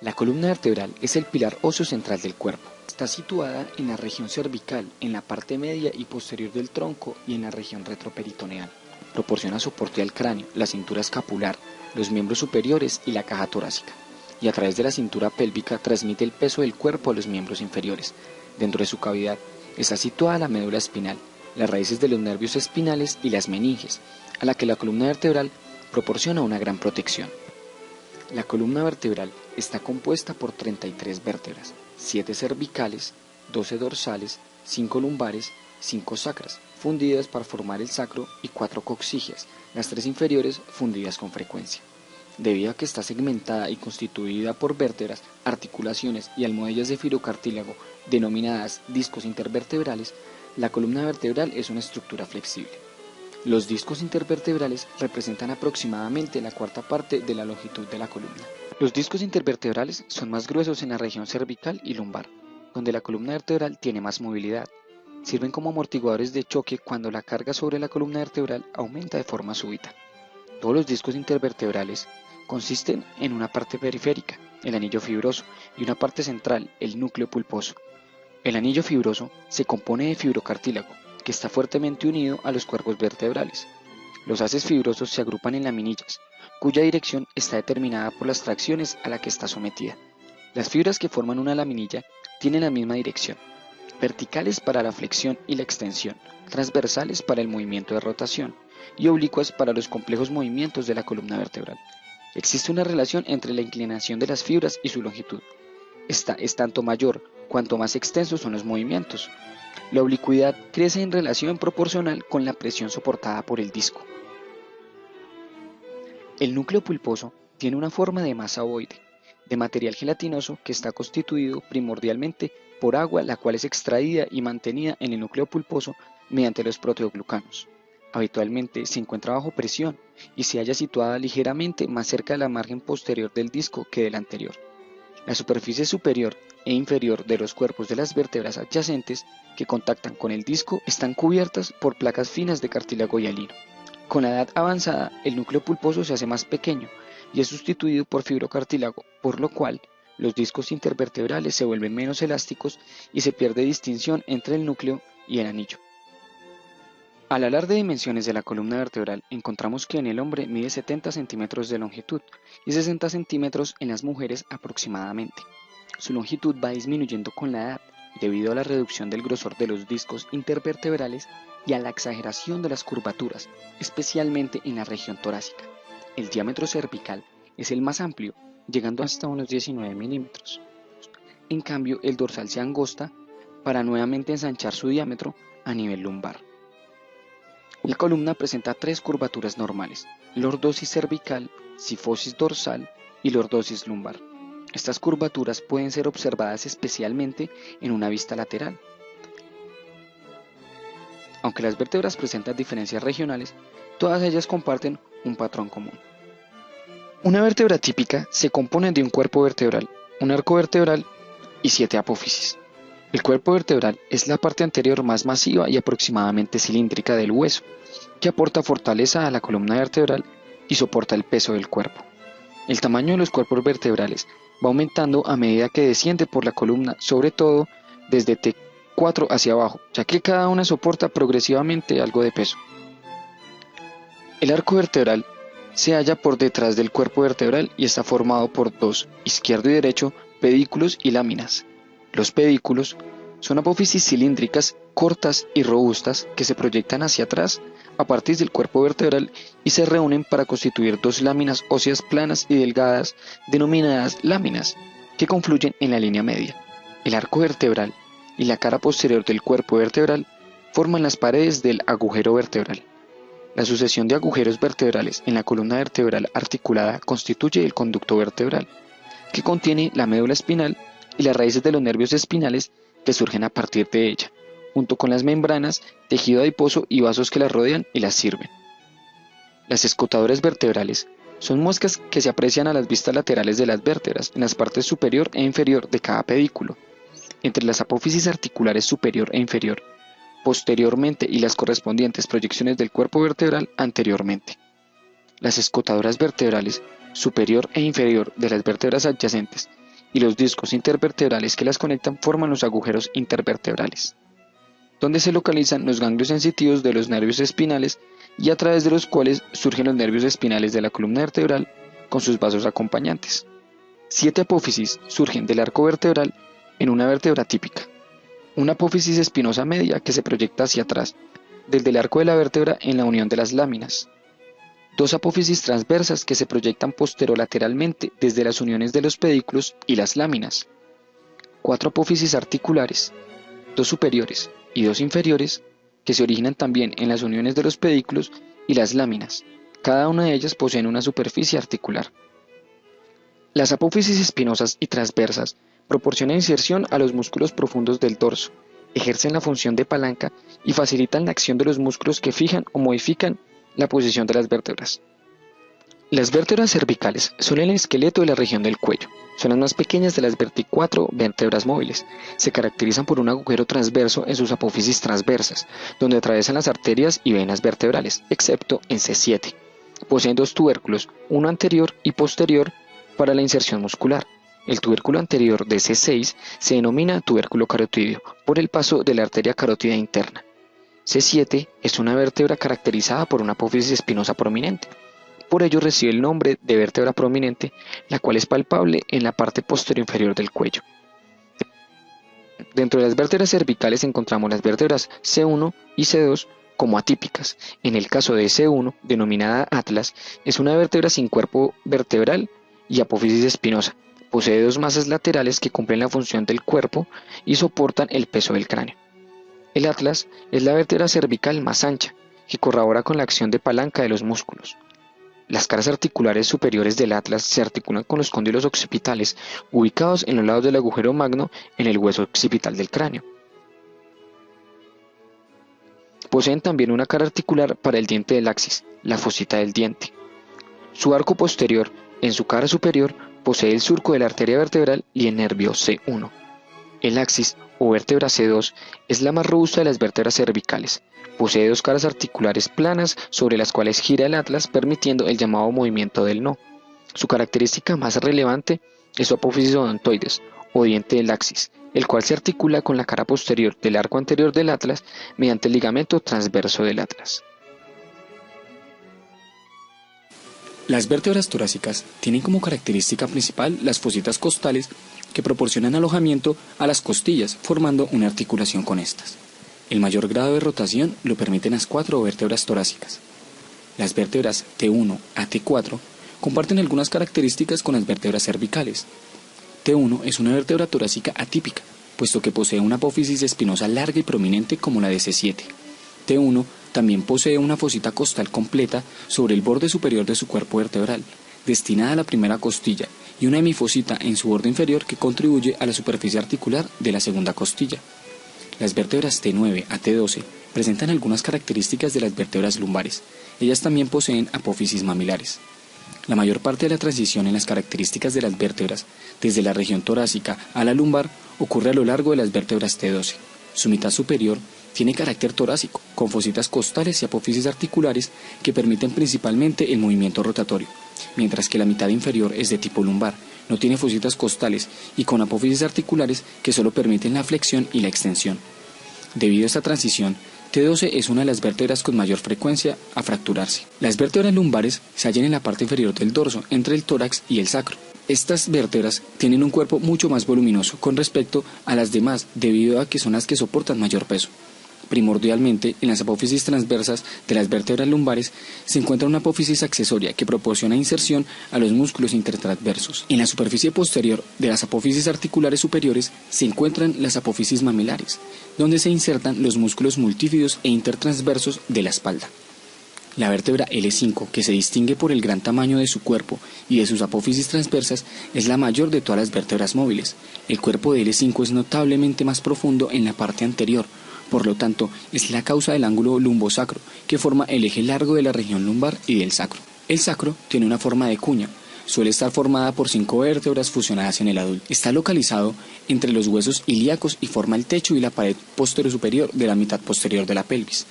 La columna vertebral es el pilar óseo central del cuerpo. Está situada en la región cervical, en la parte media y posterior del tronco y en la región retroperitoneal. Proporciona soporte al cráneo, la cintura escapular, los miembros superiores y la caja torácica. Y a través de la cintura pélvica transmite el peso del cuerpo a los miembros inferiores. Dentro de su cavidad está situada la médula espinal, las raíces de los nervios espinales y las meninges, a la que la columna vertebral proporciona una gran protección. La columna vertebral está compuesta por 33 vértebras, 7 cervicales, 12 dorsales, 5 lumbares, 5 sacras, fundidas para formar el sacro y 4 coxígeas, las 3 inferiores fundidas con frecuencia. Debido a que está segmentada y constituida por vértebras, articulaciones y almohadillas de fibrocartílago denominadas discos intervertebrales, la columna vertebral es una estructura flexible. Los discos intervertebrales representan aproximadamente la cuarta parte de la longitud de la columna. Los discos intervertebrales son más gruesos en la región cervical y lumbar, donde la columna vertebral tiene más movilidad. Sirven como amortiguadores de choque cuando la carga sobre la columna vertebral aumenta de forma súbita. Todos los discos intervertebrales consisten en una parte periférica, el anillo fibroso, y una parte central, el núcleo pulposo. El anillo fibroso se compone de fibrocartílago, que está fuertemente unido a los cuerpos vertebrales. Los haces fibrosos se agrupan en laminillas, cuya dirección está determinada por las tracciones a la que está sometida. Las fibras que forman una laminilla tienen la misma dirección, verticales para la flexión y la extensión, transversales para el movimiento de rotación y oblicuas para los complejos movimientos de la columna vertebral. Existe una relación entre la inclinación de las fibras y su longitud. Esta es tanto mayor cuanto más extensos son los movimientos. La oblicuidad crece en relación proporcional con la presión soportada por el disco. El núcleo pulposo tiene una forma de masa ovoide, de material gelatinoso que está constituido primordialmente por agua, la cual es extraída y mantenida en el núcleo pulposo mediante los proteoglucanos. Habitualmente se encuentra bajo presión y se halla situada ligeramente más cerca de la margen posterior del disco que del anterior. La superficie superior e inferior de los cuerpos de las vértebras adyacentes que contactan con el disco están cubiertas por placas finas de cartílago hialino. Con la edad avanzada, el núcleo pulposo se hace más pequeño y es sustituido por fibrocartílago, por lo cual los discos intervertebrales se vuelven menos elásticos y se pierde distinción entre el núcleo y el anillo. Al hablar de dimensiones de la columna vertebral, encontramos que en el hombre mide 70 centímetros de longitud y 60 centímetros en las mujeres aproximadamente. Su longitud va disminuyendo con la edad debido a la reducción del grosor de los discos intervertebrales y a la exageración de las curvaturas, especialmente en la región torácica. El diámetro cervical es el más amplio, llegando hasta unos 19 milímetros. En cambio, el dorsal se angosta para nuevamente ensanchar su diámetro a nivel lumbar. La columna presenta 3 curvaturas normales: lordosis cervical, sifosis dorsal y lordosis lumbar. Estas curvaturas pueden ser observadas especialmente en una vista lateral. Aunque las vértebras presentan diferencias regionales, todas ellas comparten un patrón común. Una vértebra típica se compone de un cuerpo vertebral, un arco vertebral y 7 apófisis. El cuerpo vertebral es la parte anterior más masiva y aproximadamente cilíndrica del hueso, que aporta fortaleza a la columna vertebral y soporta el peso del cuerpo. El tamaño de los cuerpos vertebrales va aumentando a medida que desciende por la columna, sobre todo desde T4 hacia abajo, ya que cada una soporta progresivamente algo de peso. El arco vertebral se halla por detrás del cuerpo vertebral y está formado por 2, izquierdo y derecho, pedículos y láminas. Los pedículos son apófisis cilíndricas cortas y robustas que se proyectan hacia atrás a partir del cuerpo vertebral y se reúnen para constituir 2 láminas óseas planas y delgadas denominadas láminas, que confluyen en la línea media. El arco vertebral y la cara posterior del cuerpo vertebral forman las paredes del agujero vertebral. La sucesión de agujeros vertebrales en la columna vertebral articulada constituye el conducto vertebral, que contiene la médula espinal y las raíces de los nervios espinales que surgen a partir de ella, junto con las membranas, tejido adiposo y vasos que las rodean y las sirven. Las escotadoras vertebrales son muescas que se aprecian a las vistas laterales de las vértebras en las partes superior e inferior de cada pedículo, entre las apófisis articulares superior e inferior, posteriormente y las correspondientes proyecciones del cuerpo vertebral anteriormente. Las escotadoras vertebrales superior e inferior de las vértebras adyacentes y los discos intervertebrales que las conectan forman los agujeros intervertebrales, donde se localizan los ganglios sensitivos de los nervios espinales y a través de los cuales surgen los nervios espinales de la columna vertebral con sus vasos acompañantes. 7 apófisis surgen del arco vertebral en una vértebra típica. Una apófisis espinosa media que se proyecta hacia atrás, desde el arco de la vértebra en la unión de las láminas. 2 apófisis transversas que se proyectan posterolateralmente desde las uniones de los pedículos y las láminas. 4 apófisis articulares, 2 superiores y 2 inferiores, que se originan también en las uniones de los pedículos y las láminas. Cada una de ellas posee una superficie articular. Las apófisis espinosas y transversas proporcionan inserción a los músculos profundos del dorso, ejercen la función de palanca y facilitan la acción de los músculos que fijan o modifican la posición de las vértebras. Las vértebras cervicales son el esqueleto de la región del cuello. Son las más pequeñas de las 24 vértebras móviles. Se caracterizan por un agujero transverso en sus apófisis transversas, donde atraviesan las arterias y venas vertebrales, excepto en C7. Poseen 2 tubérculos, uno anterior y posterior, para la inserción muscular. El tubérculo anterior de C6 se denomina tubérculo carotídeo por el paso de la arteria carótida interna. C7 es una vértebra caracterizada por una apófisis espinosa prominente. Por ello recibe el nombre de vértebra prominente, la cual es palpable en la parte posterior inferior del cuello. Dentro de las vértebras cervicales encontramos las vértebras C1 y C2 como atípicas. En el caso de C1, denominada atlas, es una vértebra sin cuerpo vertebral y apófisis espinosa. Posee 2 masas laterales que cumplen la función del cuerpo y soportan el peso del cráneo. El atlas es la vértebra cervical más ancha, que corrobora con la acción de palanca de los músculos. Las caras articulares superiores del atlas se articulan con los cóndilos occipitales, ubicados en los lados del agujero magno en el hueso occipital del cráneo. Poseen también una cara articular para el diente del axis, la fosita del diente. Su arco posterior, en su cara superior, posee el surco de la arteria vertebral y el nervio C1. El axis, o vértebra C2, es la más robusta de las vértebras cervicales. Posee 2 caras articulares planas sobre las cuales gira el atlas, permitiendo el llamado movimiento del no. Su característica más relevante es su apófisis odontoides, o diente del axis, el cual se articula con la cara posterior del arco anterior del atlas mediante el ligamento transverso del atlas. Las vértebras torácicas tienen como característica principal las fositas costales que proporcionan alojamiento a las costillas, formando una articulación con estas. El mayor grado de rotación lo permiten las 4 vértebras torácicas. Las vértebras T1 a T4 comparten algunas características con las vértebras cervicales. T1 es una vértebra torácica atípica, puesto que posee una apófisis espinosa larga y prominente como la de C7. T1 también posee una fosita costal completa sobre el borde superior de su cuerpo vertebral, destinada a la primera costilla, y una hemifosita en su borde inferior que contribuye a la superficie articular de la segunda costilla. Las vértebras T9 a T12 presentan algunas características de las vértebras lumbares. Ellas también poseen apófisis mamilares. La mayor parte de la transición en las características de las vértebras, desde la región torácica a la lumbar, ocurre a lo largo de las vértebras T12. Su mitad superior tiene carácter torácico, con fositas costales y apófisis articulares que permiten principalmente el movimiento rotatorio, mientras que la mitad inferior es de tipo lumbar, no tiene fositas costales y con apófisis articulares que solo permiten la flexión y la extensión. Debido a esta transición, T12 es una de las vértebras con mayor frecuencia a fracturarse. Las vértebras lumbares se hallan en la parte inferior del dorso, entre el tórax y el sacro. Estas vértebras tienen un cuerpo mucho más voluminoso con respecto a las demás, debido a que son las que soportan mayor peso. Primordialmente, en las apófisis transversas de las vértebras lumbares se encuentra una apófisis accesoria que proporciona inserción a los músculos intertransversos. En la superficie posterior de las apófisis articulares superiores se encuentran las apófisis mamilares, donde se insertan los músculos multífidos e intertransversos de la espalda. La vértebra L5, que se distingue por el gran tamaño de su cuerpo y de sus apófisis transversas, es la mayor de todas las vértebras móviles. El cuerpo de L5 es notablemente más profundo en la parte anterior. Por lo tanto, es la causa del ángulo lumbosacro, que forma el eje largo de la región lumbar y del sacro. El sacro tiene una forma de cuña, suele estar formada por 5 vértebras fusionadas en el adulto. Está localizado entre los huesos ilíacos y forma el techo y la pared posterior superior de la mitad posterior de la pelvis.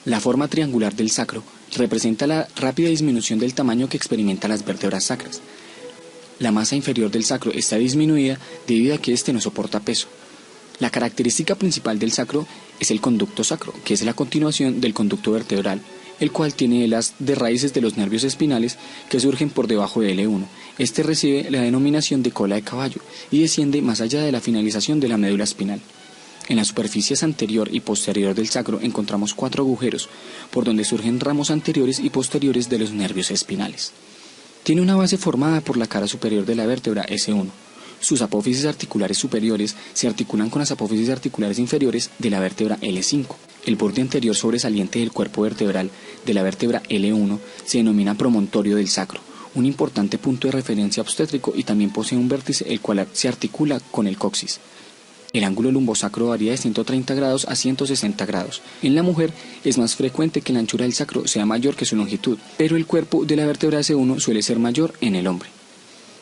La forma triangular del sacro representa la rápida disminución del tamaño que experimentan las vértebras sacras. La masa inferior del sacro está disminuida debido a que éste no soporta peso. La característica principal del sacro es el conducto sacro, que es la continuación del conducto vertebral, el cual tiene hilas de raíces de los nervios espinales que surgen por debajo de L1. Este recibe la denominación de cola de caballo y desciende más allá de la finalización de la médula espinal. En las superficies anterior y posterior del sacro encontramos 4 agujeros, por donde surgen ramos anteriores y posteriores de los nervios espinales. Tiene una base formada por la cara superior de la vértebra S1. Sus apófisis articulares superiores se articulan con las apófisis articulares inferiores de la vértebra L5. El borde anterior sobresaliente del cuerpo vertebral de la vértebra L1 se denomina promontorio del sacro, un importante punto de referencia obstétrico, y también posee un vértice el cual se articula con el coxis. El ángulo lumbosacro varía de 130 grados a 160 grados. En la mujer es más frecuente que la anchura del sacro sea mayor que su longitud, pero el cuerpo de la vértebra S1 suele ser mayor en el hombre.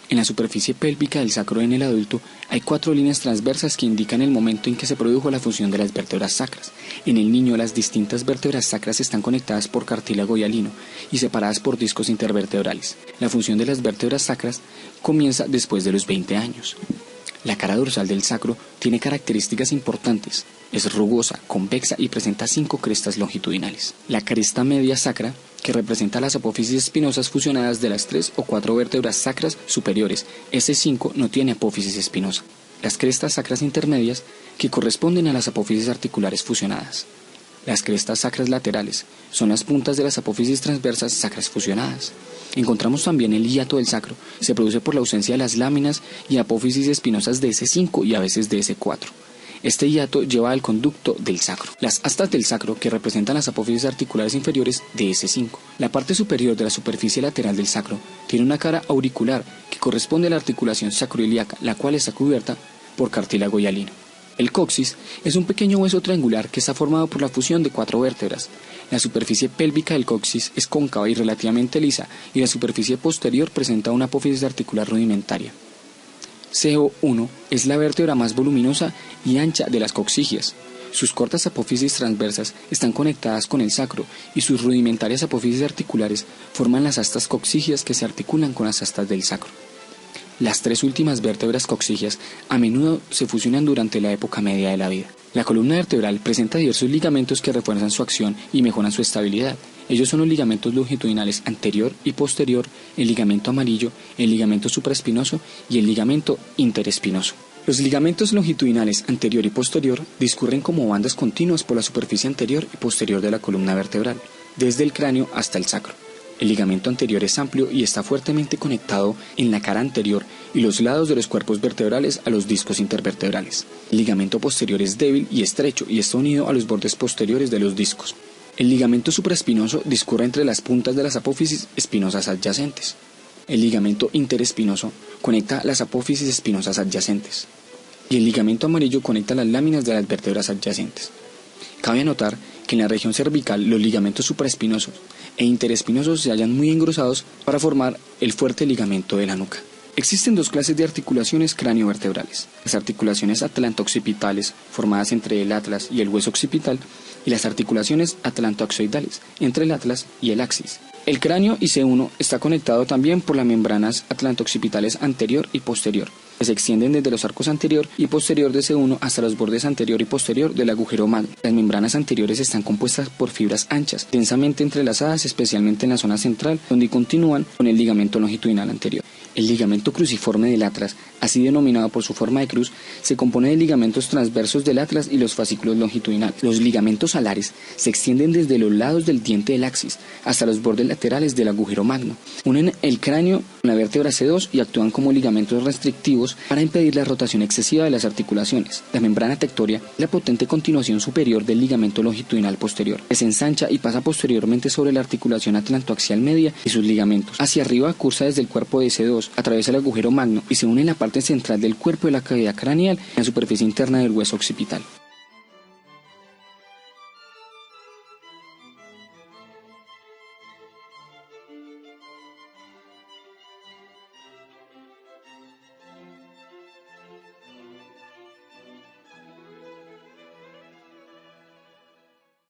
En la superficie pélvica del sacro en el adulto hay 4 líneas transversas que indican el momento en que se produjo la fusión de las vértebras sacras. En el niño las distintas vértebras sacras están conectadas por cartílago hialino y separadas por discos intervertebrales. La función de las vértebras sacras comienza después de los 20 años. La cara dorsal del sacro tiene características importantes. Es rugosa, convexa y presenta 5 crestas longitudinales. La cresta media sacra, que representa las apófisis espinosas fusionadas de las 3 o 4 vértebras sacras superiores. S5 no tiene apófisis espinosa. Las crestas sacras intermedias, que corresponden a las apófisis articulares fusionadas. Las crestas sacras laterales son las puntas de las apófisis transversas sacras fusionadas. Encontramos también el hiato del sacro. Se produce por la ausencia de las láminas y apófisis espinosas de S5 y a veces de S4. Este hiato lleva al conducto del sacro. Las astas del sacro, que representan las apófisis articulares inferiores de S5. La parte superior de la superficie lateral del sacro tiene una cara auricular que corresponde a la articulación sacroiliaca, la cual está cubierta por cartílago hialino. El coxis es un pequeño hueso triangular que está formado por la fusión de 4 vértebras. La superficie pélvica del coxis es cóncava y relativamente lisa, y la superficie posterior presenta una apófisis articular rudimentaria. CO1 es la vértebra más voluminosa y ancha de las coxigias. Sus cortas apófisis transversas están conectadas con el sacro y sus rudimentarias apófisis articulares forman las astas coxigias que se articulan con las astas del sacro. Las 3 últimas vértebras coxigias a menudo se fusionan durante la época media de la vida. La columna vertebral presenta diversos ligamentos que refuerzan su acción y mejoran su estabilidad. Ellos son los ligamentos longitudinales anterior y posterior, el ligamento amarillo, el ligamento supraespinoso y el ligamento interespinoso. Los ligamentos longitudinales anterior y posterior discurren como bandas continuas por la superficie anterior y posterior de la columna vertebral, desde el cráneo hasta el sacro. El ligamento anterior es amplio y está fuertemente conectado en la cara anterior y los lados de los cuerpos vertebrales a los discos intervertebrales. El ligamento posterior es débil y estrecho y está unido a los bordes posteriores de los discos. El ligamento supraespinoso discurre entre las puntas de las apófisis espinosas adyacentes. El ligamento interespinoso conecta las apófisis espinosas adyacentes. Y el ligamento amarillo conecta las láminas de las vértebras adyacentes. Cabe anotar que en la región cervical los ligamentos supraespinosos e interespinosos se hallan muy engrosados para formar el fuerte ligamento de la nuca. Existen 2 clases de articulaciones craniovertebrales: las articulaciones atlanto-occipitales, formadas entre el atlas y el hueso occipital, y las articulaciones atlanto-axoidales, entre el atlas y el axis. El cráneo IC1 está conectado también por las membranas atlanto-occipitales anterior y posterior, que se extienden desde los arcos anterior y posterior de C1 hasta los bordes anterior y posterior del agujero magno. Las membranas anteriores están compuestas por fibras anchas, densamente entrelazadas, especialmente en la zona central, donde continúan con el ligamento longitudinal anterior. El ligamento cruciforme del atlas, así denominado por su forma de cruz, se compone de ligamentos transversos del atlas y los fascículos longitudinales. Los ligamentos alares se extienden desde los lados del diente del axis hasta los bordes laterales del agujero magno. Unen el cráneo con la vértebra C2 y actúan como ligamentos restrictivos para impedir la rotación excesiva de las articulaciones. La membrana tectoria es la potente continuación superior del ligamento longitudinal posterior, que se ensancha y pasa posteriormente sobre la articulación atlantoaxial media y sus ligamentos. Hacia arriba cursa desde el cuerpo de C2, atraviesa el agujero magno y se une en la parte central del cuerpo de la cavidad craneal en la superficie interna del hueso occipital.